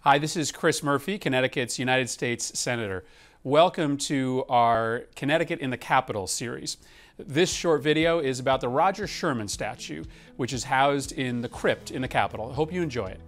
Hi, this is Chris Murphy, Connecticut's United States Senator. Welcome to our Connecticut in the Capitol series. This short video is about the Roger Sherman statue, which is housed in the crypt in the Capitol. I hope you enjoy it.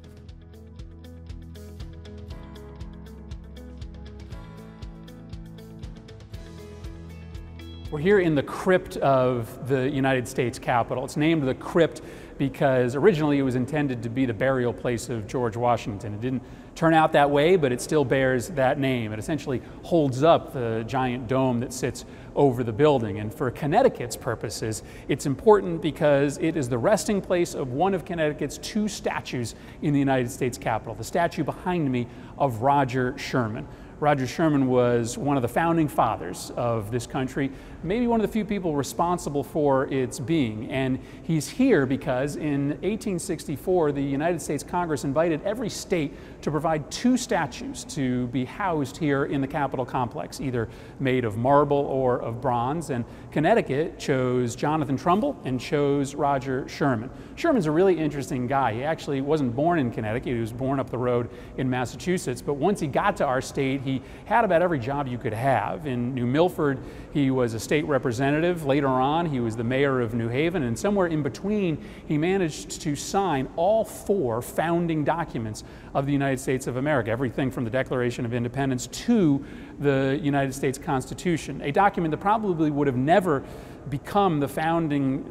We're here in the crypt of the United States Capitol. It's named the crypt because originally it was intended to be the burial place of George Washington. It didn't turn out that way, but it still bears that name. It essentially holds up the giant dome that sits over the building. And for Connecticut's purposes, it's important because it is the resting place of one of Connecticut's two statues in the United States Capitol, the statue behind me of Roger Sherman. Roger Sherman was one of the founding fathers of this country, maybe one of the few people responsible for its being. And he's here because in 1864, the United States Congress invited every state to provide two statues to be housed here in the Capitol complex, either made of marble or of bronze. And Connecticut chose Jonathan Trumbull and chose Roger Sherman. Sherman's a really interesting guy. He actually wasn't born in Connecticut. He was born up the road in Massachusetts. But once he got to our state, he had about every job you could have. In New Milford, he was a state representative. Later on, he was the mayor of New Haven. And somewhere in between, he managed to sign all four founding documents of the United States of America, everything from the Declaration of Independence to the United States Constitution, a document that probably would have never become the founding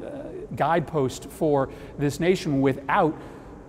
guidepost for this nation without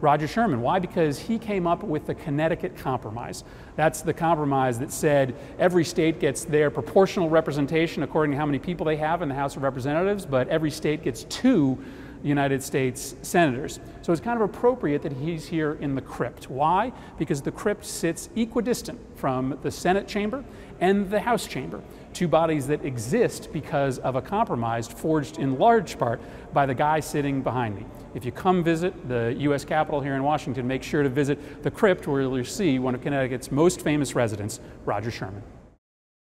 Roger Sherman. Why? Because he came up with the Connecticut Compromise. That's the compromise that said every state gets their proportional representation according to how many people they have in the House of Representatives, but every state gets two United States senators. So it's kind of appropriate that he's here in the crypt. Why? Because the crypt sits equidistant from the Senate chamber and the House chamber, two bodies that exist because of a compromise forged in large part by the guy sitting behind me. If you come visit the U.S. Capitol here in Washington, make sure to visit the crypt where you'll see one of Connecticut's most famous residents, Roger Sherman.